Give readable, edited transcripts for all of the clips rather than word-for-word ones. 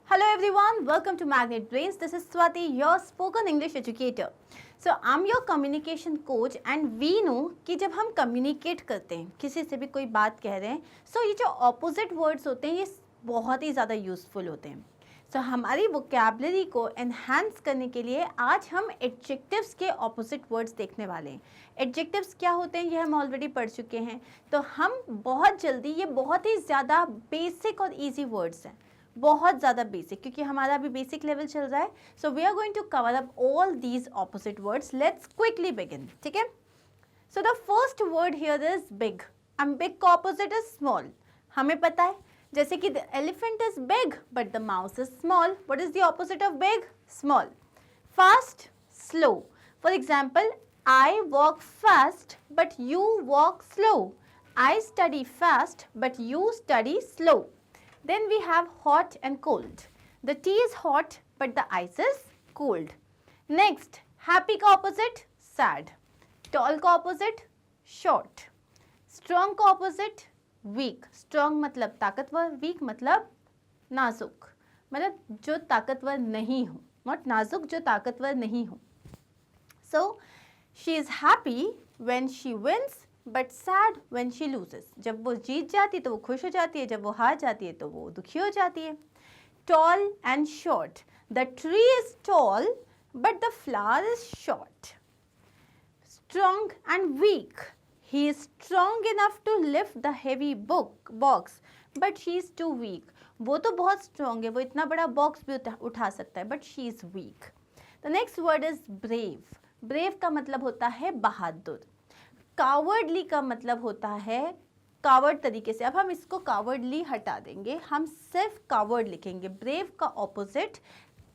Hello everyone, welcome to Magnet Brains. This is Swati, your spoken English educator. So I'm your communication coach and we know कि जब हम communicate करते हैं, किसी से भी कोई बात कह रहे हैं, so ये जो opposite words होते हैं ये बहुत ही ज़्यादा useful होते हैं. So हमारी vocabulary को enhance करने के लिए आज हम adjectives के opposite words देखने वाले हैं. Adjectives क्या होते हैं ये हम already पढ़ चुके हैं. तो हम बहुत जल्दी ये बहुत ही ज़्यादा basic और easy words हैं. बहुत ज़्यादा बेसिक क्योंकि हमारा अभी बेसिक लेवल चल रहा है. So we are going to cover up all these opposite words. Let's quickly begin. ठीक है. So the first word here is big. And big का ऑपोजिट इज स्मॉल. हमें पता है जैसे कि the elephant is big but the mouse is small. What is the opposite of big? Small. Fast, slow. For example, I walk fast but you walk slow. I study fast but you study slow. Then we have hot and cold. The tea is hot but the ice is cold. Next, happy का opposite sad. Tall का opposite short. Strong का opposite weak. Strong मतलब ताकतवर, weak मतलब नाजुक. मतलब जो ताकतवर नहीं हो. Not नाजुक, जो ताकतवर नहीं हो. So, she is happy when she wins but sad when she loses. जब वो जीत जाती है तो वो खुश हो जाती है, जब वो हार जाती है तो वो दुखी हो जाती है. Tall and short. The tree is tall but the flower is short. Strong and weak. He is strong enough to lift the heavy box but she is too weak. वो तो बहुत स्ट्रॉन्ग है, वो इतना बड़ा बॉक्स भी उठा सकता है but she is weak. The next word is brave. Brave का मतलब होता है बहादुर. कावर्डली का मतलब होता है कावर्ड तरीके से. अब हम इसको कावर्डली हटा देंगे, हम सिर्फ कावर्ड लिखेंगे. ब्रेव का ऑपोजिट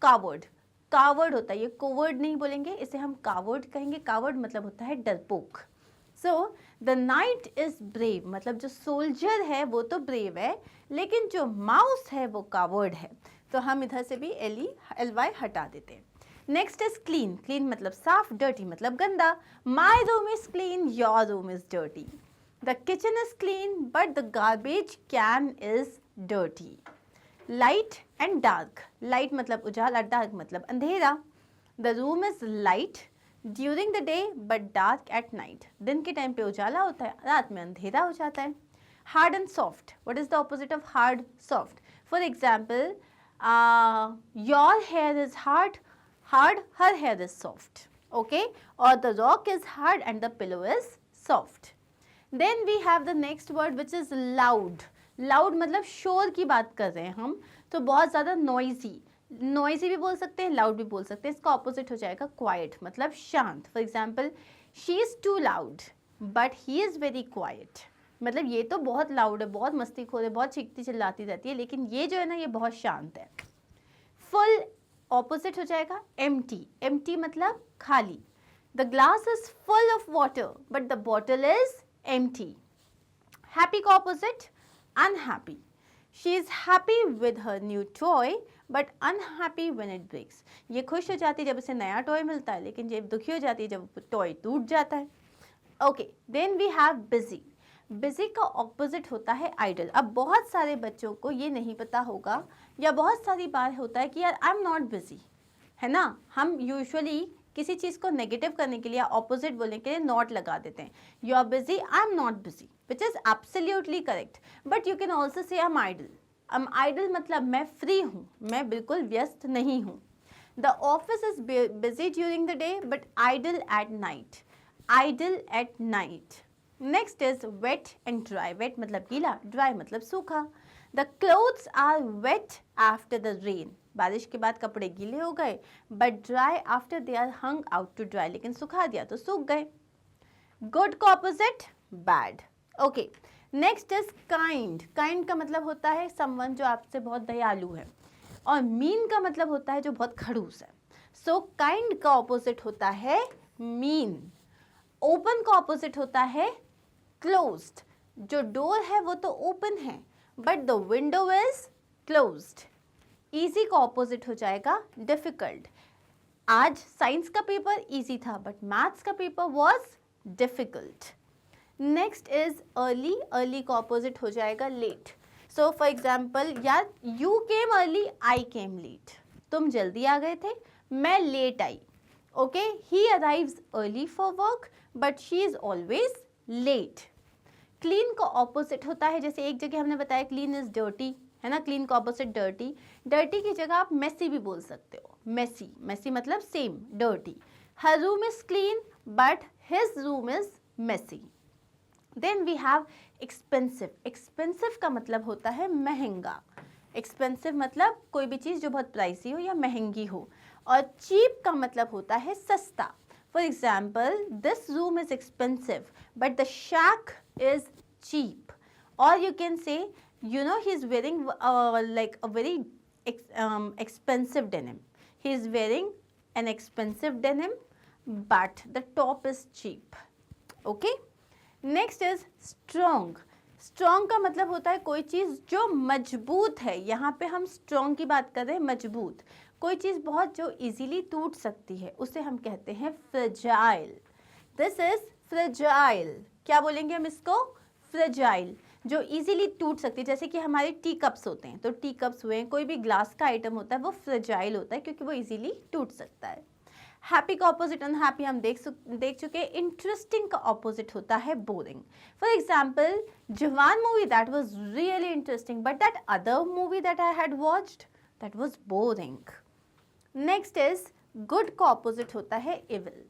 कावर्ड. कावर्ड होता है, ये कोवर्ड नहीं बोलेंगे, इसे हम कावर्ड कहेंगे. कावर्ड मतलब होता है डरपोक. So the night is brave मतलब जो सोल्जर है वो तो ब्रेव है लेकिन जो माउस है वो कावर्ड है. तो हम इधर से भी LY हटा देते हैं. Next is clean. क्लीन मतलब साफ, डर्टी मतलब गंदा. My room is clean, your room is dirty. The kitchen is clean but the garbage can is dirty. Light and dark. Light मतलब उजाला, डार्क मतलब अंधेरा. The room is light during the day but dark at night. दिन के time पे उजाला होता है, रात में अंधेरा हो जाता है. Hard and soft. What is the opposite of hard? Soft. For example, your here is hard, her hair is soft. Okay, or the rock is hard and the pillow is soft. Then we have the next word which is loud. Loud मतलब शोर की बात कर रहे हैं हम, तो बहुत ज़्यादा noisy. Noisy भी बोल सकते हैं, loud भी बोल सकते हैं. इसका opposite हो जाएगा quiet मतलब शांत. For example, she is too loud but he is very quiet. मतलब ये तो बहुत loud है, बहुत मस्तीखोर है, बहुत चीखती चिल्लाती रहती है, लेकिन ये जो है ना ये बहुत शांत है. Full ऑपोजिट हो जाएगा empty. empty मतलब खाली. The glass is full of water but the bottle is empty. Happy का opposite unhappy. She is happy with her new toy but unhappy when it breaks. ये खुश हो जाती है जब उसे नया टॉय मिलता है लेकिन जब दुखी हो जाती है जब टॉय टूट जाता है. Okay, then we have busy. Busy का ऑपोजिट होता है आइडल. अब बहुत सारे बच्चों को ये नहीं पता होगा या बहुत सारी बार होता है कि यार आई एम नॉट बिजी, है ना. हम यूजुअली किसी चीज़ को नेगेटिव करने के लिए ऑपोजिट बोलने के लिए नॉट लगा देते हैं. You are busy, I am not busy, which is absolutely correct. But you can also say I am idle. I am idle मतलब मैं फ्री हूँ, मैं बिल्कुल व्यस्त नहीं हूँ. The office is busy during the day but idle at night. Idle at night. Next is wet and dry. Wet मतलब गीला, ड्राई मतलब सूखा. The clothes are wet after the rain. बारिश के बाद कपड़े गीले हो गए but dry after they are hung out to dry. लेकिन सुखा दिया तो सूख गए. गुड का opposite bad. Okay, next is kind. Kind का मतलब होता है समवन जो आपसे बहुत दयालु है. और मीन का मतलब होता है जो बहुत खड़ूस है. सो काइंड का ऑपोजिट होता है मीन. ओपन का ऑपोजिट होता है क्लोज्ड. जो डोर है वो तो ओपन है but the window is closed. Easy का ऑपोजिट हो जाएगा डिफिकल्ट. आज साइंस का पेपर इजी था बट मैथ्स का paper was difficult. Next is early. Early का ऑपोजिट हो जाएगा लेट. सो फॉर एग्जाम्पल, यार you came early, I came late, तुम जल्दी आ गए थे, मैं लेट आई. Okay, he arrives early for work but she is always late. Clean का ऑपोजिट होता है, जैसे एक जगह हमने बताया क्लीन इज डर्टी, है ना, क्लीन का ऑपोजिट डर्टी. डर्टी की जगह आप मेसी भी बोल सकते हो. मेसी, मेसी मतलब same, dirty. Her room is clean but his room is messy. Then we have expensive. Expensive का मतलब होता है महंगा. एक्सपेंसिव मतलब कोई भी चीज़ जो बहुत प्राइसी हो या महंगी हो. और चीप का मतलब होता है सस्ता. For example, this room is expensive but the shack is cheap. Or you can say, you know, he is wearing like a very expensive denim. He is wearing an expensive denim but the top is cheap. Okay, next is strong. Strong का मतलब होता है कोई चीज़ जो मजबूत है. यहाँ पे हम स्ट्रॉन्ग की बात कर रहे हैं, मजबूत. कोई चीज़ बहुत जो इजीली टूट सकती है उसे हम कहते हैं फ्रेजाइल. This is fragile. क्या बोलेंगे हम इसको? फ्रेजाइल. जो इजीली टूट सकती है, जैसे कि हमारे टी कप्स होते हैं, तो टी कप्स हुए, कोई भी ग्लास का आइटम होता है वो फ्रेजाइल होता है क्योंकि वो इजीली टूट सकता है. हैप्पी का ऑपोजिट अनहैप्पी हम देख चुके. इंटरेस्टिंग का ऑपोजिट होता है बोरिंग. फॉर एग्जाम्पल, जवान movie that was really interesting but that other movie that I had watched that was boring. Next is good का ऑपोजिट होता है इविल.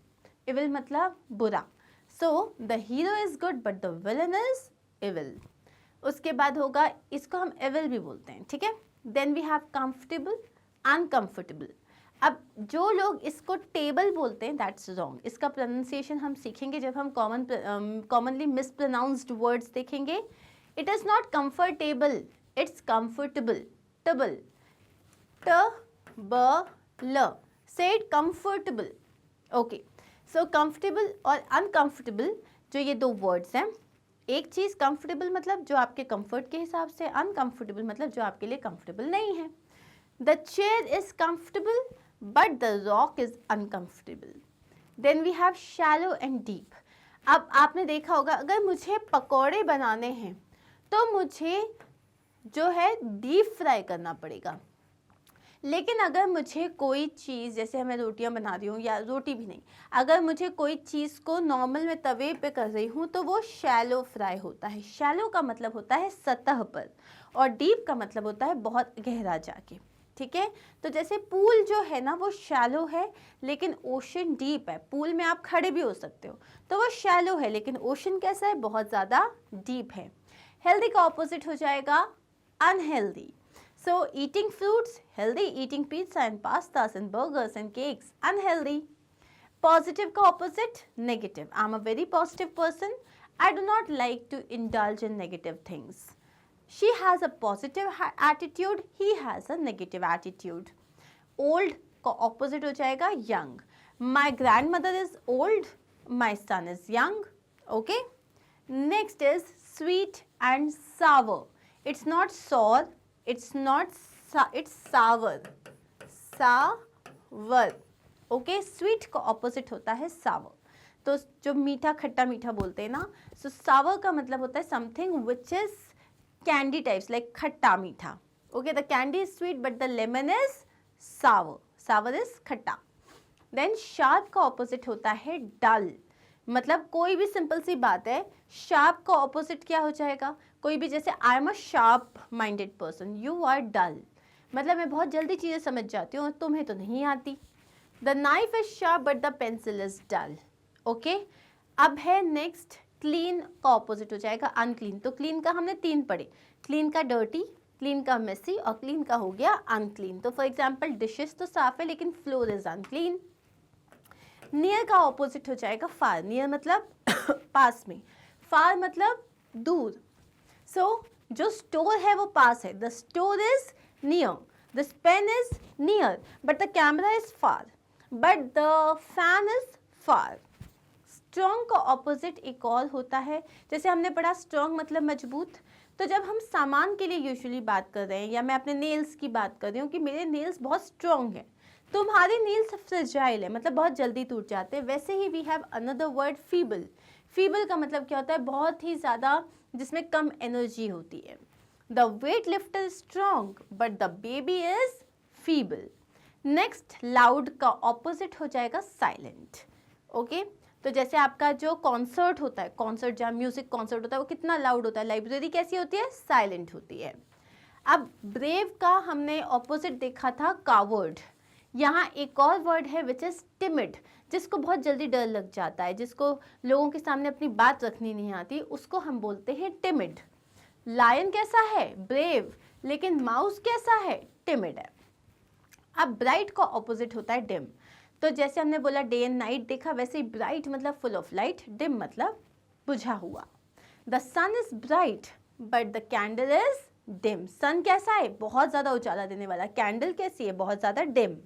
इविल मतलब बुरा. So the hero is good but the villain is evil. उसके बाद होगा, इसको हम evil भी बोलते हैं, ठीक है. Then we have comfortable, uncomfortable. अब जो लोग इसको टेबल बोलते हैं that's wrong. इसका प्रोनाउंसिएशन हम सीखेंगे जब हम commonly mispronounced words देखेंगे. It is not comfortable, it's comfortable. Table. T-B-L. Say it comfortable. Okay. So comfortable और अनकंफर्टेबल जो ये दो वर्ड्स हैं, एक चीज़ कंफर्टेबल मतलब जो आपके कंफर्ट के हिसाब से, अनकंफर्टेबल मतलब जो आपके लिए कंफर्टेबल नहीं है. The chair is comfortable but the rock is uncomfortable. Then we have shallow and deep. अब आपने देखा होगा, अगर मुझे पकौड़े बनाने हैं तो मुझे जो है डीप फ्राई करना पड़ेगा. लेकिन अगर मुझे कोई चीज़, जैसे मैं रोटियां बना रही हूँ, या रोटी भी नहीं, अगर मुझे कोई चीज़ को नॉर्मल में तवे पे कर रही हूँ तो वो शैलो फ्राई होता है. शैलो का मतलब होता है सतह पर, और डीप का मतलब होता है बहुत गहरा जाके. ठीक है, तो जैसे पूल जो है ना वो शैलो है लेकिन ओशन डीप है. पूल में आप खड़े भी हो सकते हो तो वो शैलो है, लेकिन ओशन कैसा है? बहुत ज़्यादा डीप है. हेल्दी का ऑपोजिट हो जाएगा unhealthy. So eating fruits, healthy. Eating pizza and pastas and burgers and cakes, unhealthy. Positive का opposite, negative. I'm a very positive person. I do not like to indulge in negative things. She has a positive attitude. He has a negative attitude. Old का opposite हो जाएगा young. My grandmother is old. My son is young. Okay. Next is sweet and sour. It's not sour. It's not it's sour. Sour. Okay, sweet का opposite होता है sour. तो जो मीठा खट्टा मीठा बोलते हैं ना, so sour का मतलब होता है something which is candy types, like खट्टा मीठा. Okay, the candy is sweet but the lemon is sour. Sour is खट्टा. Then sharp का opposite होता है dull. मतलब कोई भी सिंपल सी बात है, शार्प का ऑपोजिट क्या हो जाएगा? कोई भी, जैसे I am a sharp minded person, you are dull, मतलब मैं बहुत जल्दी चीज़ें समझ जाती हूँ, तुम्हें तो नहीं आती. The knife is sharp but the pencil is dull. Okay, अब है नेक्स्ट, क्लीन का ऑपोजिट हो जाएगा अनक्लीन. तो क्लीन का हमने 3 पढ़े, क्लीन का डर्टी, क्लीन का मेसी और क्लीन का हो गया अनक्लीन. तो फॉर एग्जाम्पल डिशेस तो साफ है लेकिन फ्लोर इज अनक्लीन. नियर का ऑपोजिट हो जाएगा फार. नियर मतलब पास में, फार मतलब दूर. सो जो स्टोर है वो पास है, the store is near, the pen is near but the camera is far, but the fan is far. Strong का ऑपोजिट एक और होता है, जैसे हमने पढ़ा स्ट्रॉन्ग मतलब मजबूत. तो जब हम सामान के लिए यूजुअली बात कर रहे हैं, या मैं अपने नेल्स की बात कर रही हूँ कि मेरे नेल्स बहुत स्ट्रॉन्ग हैं, तुम्हारे नेल्स फ्रेजाइल है मतलब बहुत जल्दी टूट जाते हैं. वैसे ही we have another word feeble. Feeble का मतलब क्या होता है? बहुत ही ज़्यादा, जिसमें कम एनर्जी होती है. The weight lifter is strong but the baby is feeble. Next, loud का ऑपोजिट हो जाएगा साइलेंट। ओके, तो जैसे आपका जो कॉन्सर्ट होता है, कॉन्सर्ट जहाँ म्यूजिक कॉन्सर्ट होता है वो कितना लाउड होता है, लाइब्रेरी कैसी होती है, साइलेंट होती है। अब ब्रेव का हमने ऑपोजिट देखा था कावर्ड। यहाँ एक और वर्ड है विच इज टिमिड, जिसको बहुत जल्दी डर लग जाता है, जिसको लोगों के सामने अपनी बात रखनी नहीं आती, उसको हम बोलते हैं टिमिड। लायन कैसा है, ब्रेव, लेकिन माउस कैसा है, टिमिड है। अब ब्राइट का ऑपोजिट होता है डिम। तो जैसे हमने बोला डे एंड नाइट देखा, वैसे ही ब्राइट मतलब फुल ऑफ लाइट, डिम मतलब बुझा हुआ। The sun is bright but the candle is dim. Sun कैसा है, बहुत ज़्यादा उजाला देने वाला, कैंडल कैसी है, बहुत ज़्यादा डिम।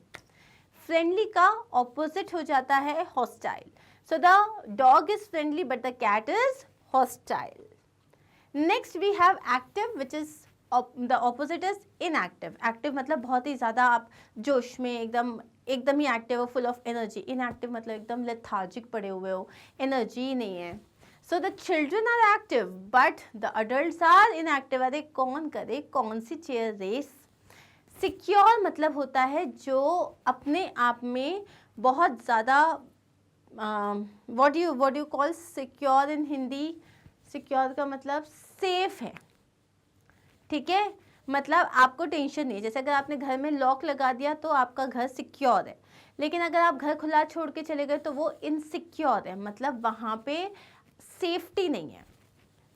फ्रेंडली का ऑपोजिट हो जाता है hostile. So the dog is friendly but the cat is hostile. Next we have active which is the opposite is inactive. Active मतलब बहुत ही ज़्यादा आप जोश में एकदम ही एक्टिव हो, फुल ऑफ एनर्जी। इनएक्टिव मतलब एकदम लेथार्जिक पड़े हुए हो, एनर्जी नहीं है। So the children are active but the adult are inactive. अरे कौन करे, कौन सी चेयर रेस। सिक्योर मतलब होता है जो अपने आप में बहुत ज़्यादा what you call secure in Hindi. Secure का मतलब सेफ है, ठीक है, मतलब आपको टेंशन नहीं है। जैसे अगर आपने घर में लॉक लगा दिया तो आपका घर सिक्योर है, लेकिन अगर आप घर खुला छोड़ के चले गए तो वो इनसिक्योर है, मतलब वहाँ पे सेफ्टी नहीं है।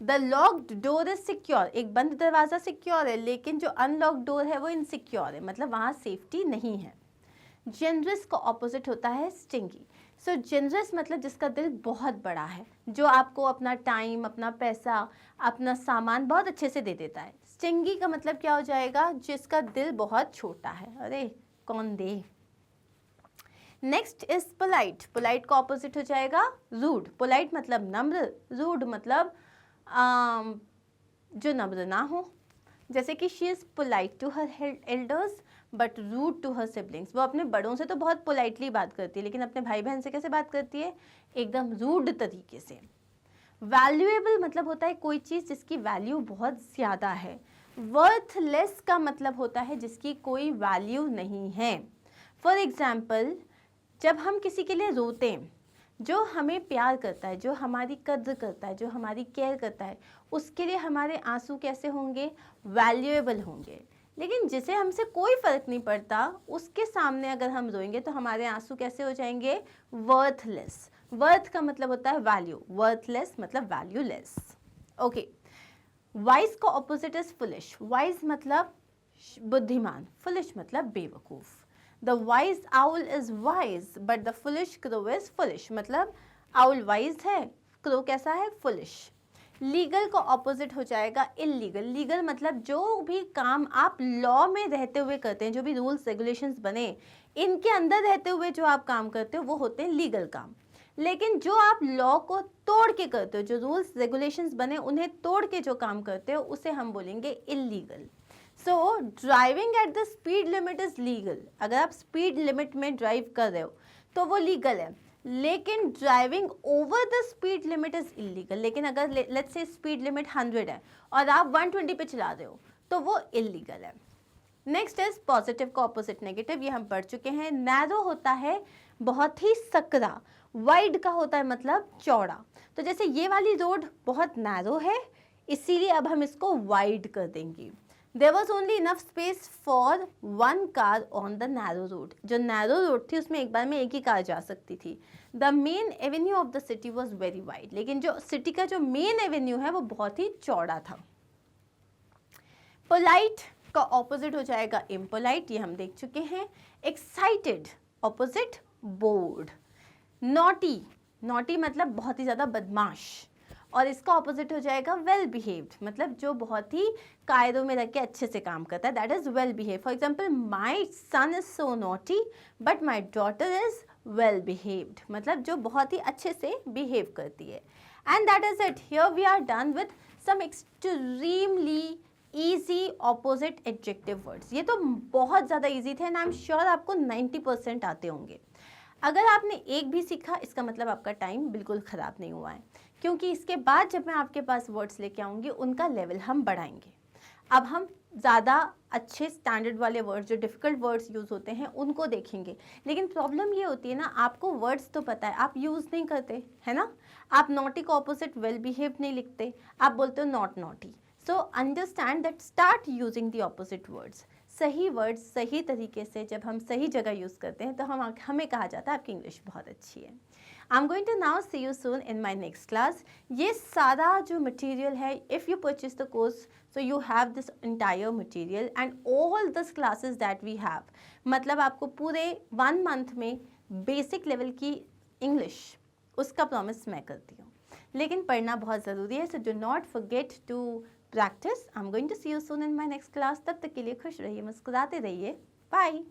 The locked door is secure, एक बंद दरवाज़ा सिक्योर है, लेकिन जो अनलॉक्ड डोर है वो इनसिक्योर है, मतलब वहाँ सेफ्टी नहीं है। जेनरस का ऑपोजिट होता है स्टिंगी। सो जेनरस मतलब जिसका दिल बहुत बड़ा है, जो आपको अपना टाइम, अपना पैसा, अपना सामान बहुत अच्छे से दे देता है। स्टिंगी का मतलब क्या हो जाएगा, जिसका दिल बहुत छोटा है, अरे कौन दे। Next is polite. पोलाइट का ऑपोजिट हो जाएगा रूड। पोलाइट मतलब नम्र, रूड मतलब जो नम्र ना हो। जैसे कि she is polite to her elders but rude to her siblings. वो अपने बड़ों से तो बहुत पोलाइटली बात करती है, लेकिन अपने भाई बहन से कैसे बात करती है, एकदम रूड तरीके से। वैल्यूएबल मतलब होता है कोई चीज़ जिसकी वैल्यू बहुत ज़्यादा है। वर्थलेस का मतलब होता है जिसकी कोई वैल्यू नहीं है। फॉर एग्जाम्पल, जब हम किसी के लिए रोते हैं, जो हमें प्यार करता है, जो हमारी कद्र करता है, जो हमारी केयर करता है, उसके लिए हमारे आंसू कैसे होंगे, वैल्यूएबल होंगे। लेकिन जिसे हमसे कोई फ़र्क नहीं पड़ता, उसके सामने अगर हम रोएंगे तो हमारे आंसू कैसे हो जाएंगे, वर्थलेस। वर्थ का मतलब होता है वैल्यू, वर्थलेस मतलब वैल्यूलेस। ओके, वाइज का ऑपोजिट इज फुलिश। वाइज मतलब बुद्धिमान, फुलिश मतलब बेवकूफ़। The wise owl is wise but the foolish crow is foolish, मतलब आउल वाइज है, क्रो कैसा है, फुलिश। लीगल का ऑपोजिट हो जाएगा इलीगल। लीगल मतलब जो भी काम आप लॉ में रहते हुए करते हैं, जो भी रूल्स रेगुलेशंस बने, इनके अंदर रहते हुए जो आप काम करते हो वो होते हैं लीगल काम। लेकिन जो आप लॉ को तोड़ के करते हो, जो रूल्स रेगुलेशंस बने उन्हें तोड़ के जो काम करते हो, उसे हम बोलेंगे illegal. So driving at the speed limit is legal. अगर आप स्पीड लिमिट में ड्राइव कर रहे हो तो वो लीगल है, लेकिन driving over the speed limit is illegal. लेकिन अगर लेट्स से स्पीड लिमिट 100 है और आप 120 पे चला रहे हो तो वो इलीगल है। नेक्स्ट इज पॉजिटिव का ऑपोजिट नेगेटिव, ये हम पढ़ चुके हैं। नैरो होता है बहुत ही सकरा, वाइड का होता है मतलब चौड़ा। तो जैसे ये वाली रोड बहुत नैरो है, इसीलिए अब हम इसको वाइड कर देंगे। There was only enough space for one car on the narrow road. जो narrow road थी उसमें एक बार में एक ही कार जा सकती थी। The main avenue of the city was very wide. लेकिन जो city का जो main avenue है वो बहुत ही चौड़ा था। Polite का opposite हो जाएगा impolite, ये हम देख चुके हैं। Excited opposite bored. Naughty, naughty मतलब बहुत ही ज़्यादा बदमाश, और इसका ऑपोजिट हो जाएगा वेल बिहेव्ड, मतलब जो बहुत ही कायदों में रख के अच्छे से काम करता है, that is well behave. For example, my son is so naughty but my daughter is well behaved, मतलब जो बहुत ही अच्छे से बिहेव करती है। And that is it, here we are done with some extremely easy opposite adjective words. ये तो बहुत ज़्यादा ईजी थे एंड आई एम श्योर आपको 90% आते होंगे। अगर आपने एक भी सीखा, इसका मतलब आपका टाइम बिल्कुल ख़राब नहीं हुआ है, क्योंकि इसके बाद जब मैं आपके पास वर्ड्स लेके आऊँगी उनका लेवल हम बढ़ाएंगे। अब हम ज़्यादा अच्छे स्टैंडर्ड वाले वर्ड्स, जो डिफ़िकल्ट वर्ड्स यूज़ होते हैं, उनको देखेंगे। लेकिन प्रॉब्लम ये होती है ना, आपको वर्ड्स तो पता है, आप यूज़ नहीं करते, है ना? आप नॉटी का ऑपोजिट वेल बिहेव नहीं लिखते, आप बोलते हो not naughty. So understand that, start using the opposite words. सही वर्ड्स सही तरीके से जब हम सही जगह यूज़ करते हैं तो हमें कहा जाता है आपकी इंग्लिश बहुत अच्छी है। I am going to now see you soon in my next class. ये सारा जो मटीरियल है, if you purchase the course, so you have this entire material and all this classes that we have, मतलब आपको पूरे 1 month में basic level की English, उसका प्रॉमिस मैं करती हूँ। लेकिन पढ़ना बहुत ज़रूरी है, so do not forget to practice. I'm going to see you soon in my next class. तब तक के लिए खुश रहिए, मुस्कुराते रहिए, बाय।